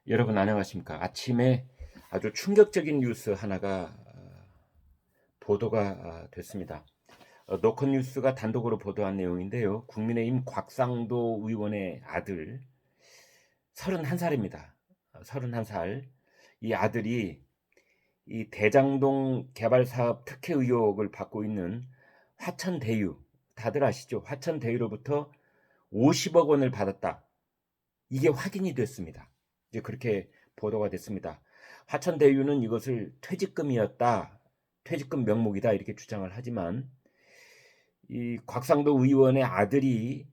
여러분 안녕하십니까? 아침에 아주 충격적인 뉴스 하나가 보도가 됐습니다. 노컷뉴스가 단독으로 보도한 내용인데요. 국민의힘 곽상도 의원의 아들 31살입니다. 31살. 이 아들이 이 대장동 개발 사업 특혜 의혹을 받고 있는 화천대유, 다들 아시죠? 화천대유로부터 50억 원을 받았다. 이게 확인이 됐습니다. 이제 그렇게 보도가 됐습니다. 화천대유는 이것을 퇴직금이었다, 퇴직금 명목이다 이렇게 주장을 하지만 이 곽상도 의원의 아들이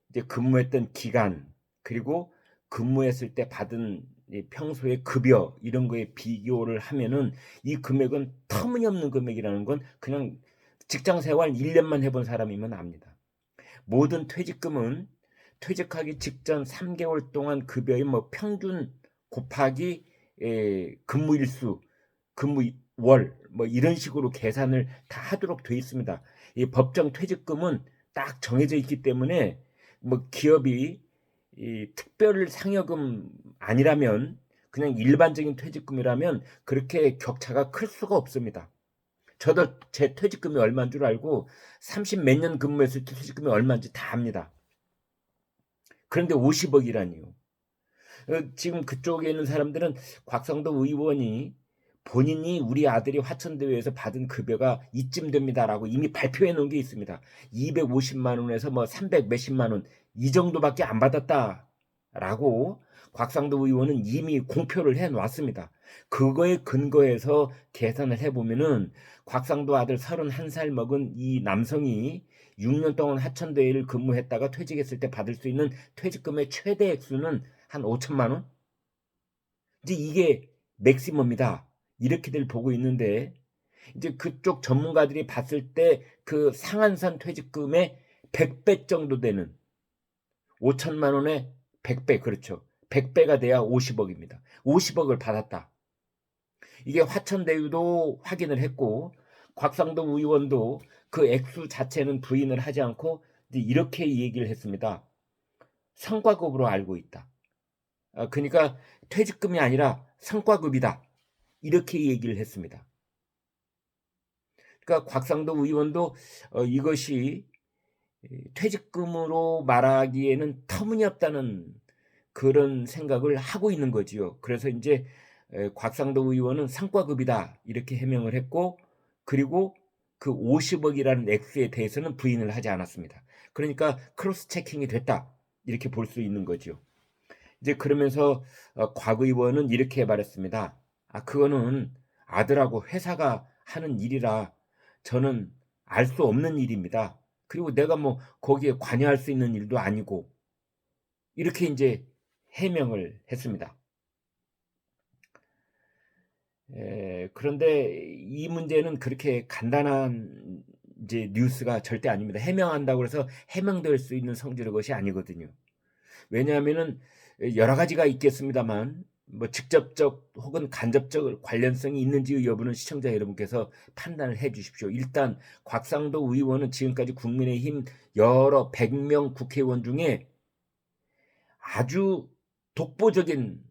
이제 근무했던 기간 그리고 근무했을 때 받은 평소의 급여 이런 거에 비교를 하면은 이 금액은 터무니없는 금액이라는 건 그냥 직장 생활 1년만 해본 사람이면 압니다. 모든 퇴직금은 퇴직하기 직전 3개월 동안 급여의 뭐 평균 곱하기 근무일수, 근무월 뭐 이런 식으로 계산을 다 하도록 돼 있습니다. 이 법정 퇴직금은 딱 정해져 있기 때문에 뭐 기업이 이 특별 상여금 아니라면 그냥 일반적인 퇴직금이라면 그렇게 격차가 클 수가 없습니다. 저도 제 퇴직금이 얼마인 줄 알고 30 몇 년 근무했을 때 퇴직금이 얼마인지 다 압니다. 그런데 50억이라니요. 지금 그쪽에 있는 사람들은 곽상도 의원이 본인이 우리 아들이 화천대유에서 받은 급여가 이쯤 됩니다라고 이미 발표해 놓은 게 있습니다. 250만 원에서 뭐 300 몇십만 원 이 정도밖에 안 받았다라고 곽상도 의원은 이미 공표를 해 놨습니다. 그거에 근거해서 계산을 해보면은 곽상도 아들 31살 먹은 이 남성이 6년 동안 화천대유를 근무했다가 퇴직했을 때 받을 수 있는 퇴직금의 최대 액수는 한 5천만 원? 이제 이게 맥시멈이다. 이렇게들 보고 있는데 이제 그쪽 전문가들이 봤을 때 그 상한선 퇴직금의 100배 정도 되는 5천만 원의 100배 그렇죠. 100배가 돼야 50억입니다. 50억을 받았다. 이게 화천대유도 확인을 했고 곽상도 의원도 그 액수 자체는 부인을 하지 않고 이렇게 얘기를 했습니다. 성과급으로 알고 있다. 그러니까 퇴직금이 아니라 성과급이다. 이렇게 얘기를 했습니다. 그러니까 곽상도 의원도 이것이 퇴직금으로 말하기에는 터무니없다는 그런 생각을 하고 있는 거지요. 그래서 이제 곽상도 의원은 성과급이다 이렇게 해명을 했고 그리고 그 50억이라는 액수에 대해서는 부인을 하지 않았습니다. 그러니까 크로스 체킹이 됐다 이렇게 볼 수 있는 거죠. 이제 그러면서 곽 의원은 이렇게 말했습니다. 그거는 아들하고 회사가 하는 일이라 저는 알 수 없는 일입니다. 그리고 내가 뭐 거기에 관여할 수 있는 일도 아니고 이렇게 이제 해명을 했습니다. 그런데 이 문제는 그렇게 간단한 이제 뉴스가 절대 아닙니다. 해명한다고 해서 해명될 수 있는 성질의 것이 아니거든요. 왜냐하면은 여러 가지가 있겠습니다만 뭐 직접적 혹은 간접적 관련성이 있는지 여부는 시청자 여러분께서 판단을 해 주십시오. 일단 곽상도 의원은 지금까지 국민의힘 여러 100명 국회의원 중에 아주 독보적인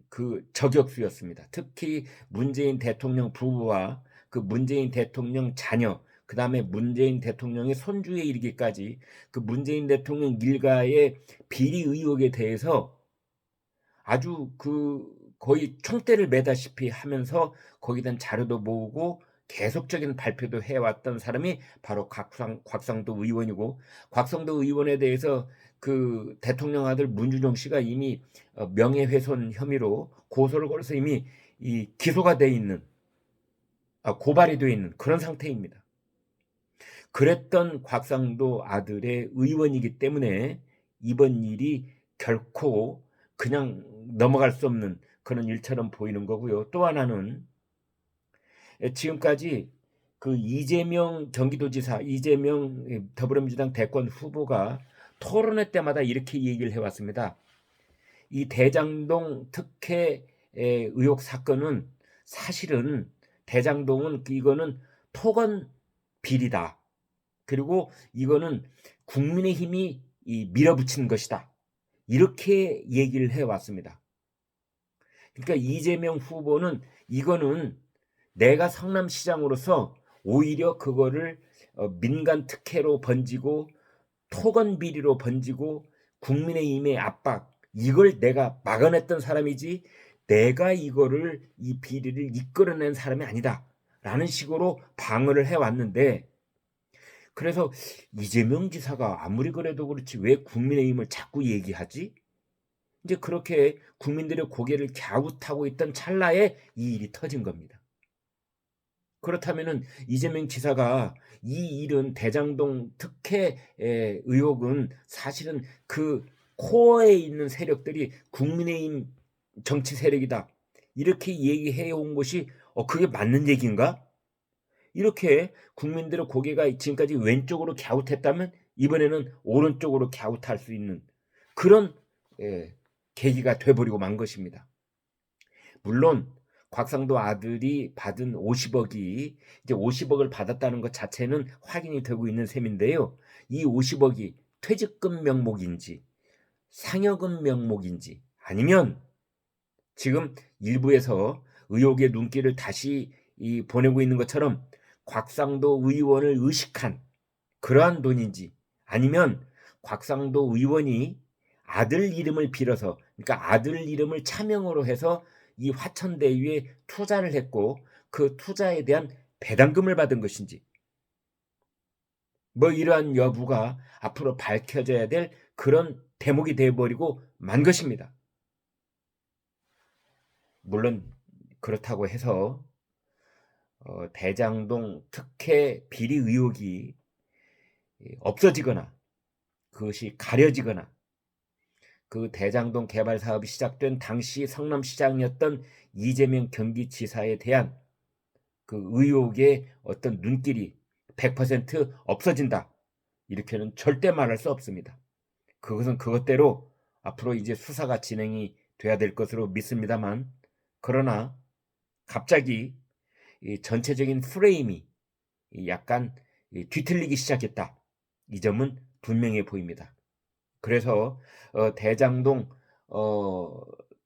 그 저격수였습니다. 특히 문재인 대통령 부부와 그 문재인 대통령 자녀, 그 다음에 문재인 대통령의 손주에 이르기까지 그 문재인 대통령 일가의 비리 의혹에 대해서 아주 그 거의 총대를 매다시피 하면서 거기에 대한 자료도 모으고 계속적인 발표도 해왔던 사람이 바로 곽상도 의원이고 곽상도 의원에 대해서 그 대통령 아들 문준용 씨가 이미 명예훼손 혐의로 고소를 걸어서 이미 이 기소가 돼 있는 고발이 돼 있는 그런 상태입니다. 그랬던 곽상도 아들의 의원이기 때문에 이번 일이 결코 그냥 넘어갈 수 없는 그런 일처럼 보이는 거고요. 또 하나는 지금까지 그 이재명 경기도지사, 이재명 더불어민주당 대권 후보가 토론회 때마다 이렇게 얘기를 해왔습니다. 이 대장동 특혜 의혹 사건은 사실은 대장동은 이거는 토건 비리다. 그리고 이거는 국민의힘이 밀어붙인 것이다. 이렇게 얘기를 해왔습니다. 그러니까 이재명 후보는 이거는 내가 성남시장으로서 오히려 그거를 민간 특혜로 번지고 토건 비리로 번지고 국민의힘의 압박, 이걸 내가 막아냈던 사람이지 내가 이거를 이 비리를 이끌어낸 사람이 아니다라는 식으로 방어를 해왔는데, 그래서 이재명 지사가 아무리 그래도 그렇지 왜 국민의힘을 자꾸 얘기하지? 이제 그렇게 국민들의 고개를 갸웃하고 있던 찰나에 이 일이 터진 겁니다. 그렇다면은 이재명 지사가 이 일은 대장동 특혜 의혹은 사실은 그 코어에 있는 세력들이 국민의힘 정치 세력이다, 이렇게 얘기해 온 것이 그게 맞는 얘기인가? 이렇게 국민들의 고개가 지금까지 왼쪽으로 갸웃했다면 이번에는 오른쪽으로 갸웃할 수 있는 그런 계기가 돼버리고 만 것입니다. 물론 곽상도 아들이 받은 50억이 이제 50억을 받았다는 것 자체는 확인이 되고 있는 셈인데요. 이 50억이 퇴직금 명목인지 상여금 명목인지, 아니면 지금 일부에서 의혹의 눈길을 다시 보내고 있는 것처럼 곽상도 의원을 의식한 그러한 돈인지, 아니면 곽상도 의원이 아들 이름을 빌어서, 그러니까 아들 이름을 차명으로 해서 이 화천대유에 투자를 했고 그 투자에 대한 배당금을 받은 것인지, 뭐 이러한 여부가 앞으로 밝혀져야 될 그런 대목이 되어버리고 만 것입니다. 물론 그렇다고 해서 대장동 특혜 비리 의혹이 없어지거나 그것이 가려지거나, 그 대장동 개발 사업이 시작된 당시 성남시장이었던 이재명 경기지사에 대한 그 의혹의 어떤 눈길이 100% 없어진다, 이렇게는 절대 말할 수 없습니다. 그것은 그것대로 앞으로 이제 수사가 진행이 돼야 될 것으로 믿습니다만, 그러나 갑자기 이 전체적인 프레임이 약간 뒤틀리기 시작했다, 이 점은 분명해 보입니다. 그래서 대장동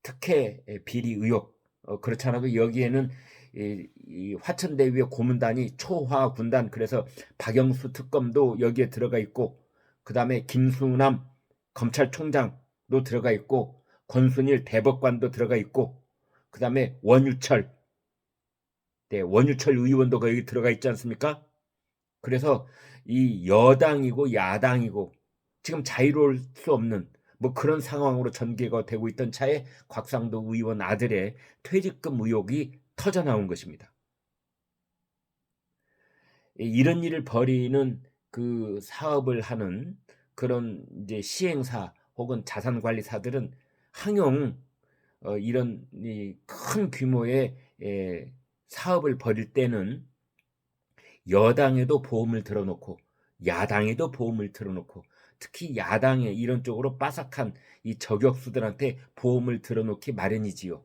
특혜 비리 의혹, 그렇지 않아도 여기에는 이 화천대유의 고문단이 초화 군단, 그래서 박영수 특검도 여기에 들어가 있고, 그 다음에 김수남 검찰총장도 들어가 있고, 권순일 대법관도 들어가 있고, 그 다음에 원유철 의원도 거기 들어가 있지 않습니까? 그래서 이 여당이고 야당이고 지금 자유로울 수 없는 뭐 그런 상황으로 전개가 되고 있던 차에 곽상도 의원 아들의 퇴직금 의혹이 터져 나온 것입니다. 이런 일을 벌이는 그 사업을 하는 그런 이제 시행사 혹은 자산관리사들은 항용 이런 큰 규모의 사업을 벌일 때는 여당에도 보험을 들어놓고 야당에도 보험을 들어놓고, 특히 야당의 이런 쪽으로 빠삭한 이 저격수들한테 보험을 들어놓기 마련이지요.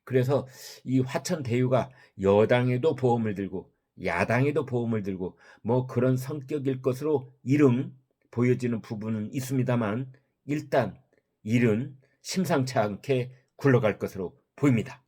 그래서 이 화천대유가 여당에도 보험을 들고 야당에도 보험을 들고 뭐 그런 성격일 것으로 일응 보여지는 부분은 있습니다만, 일단 일은 심상치 않게 굴러갈 것으로 보입니다.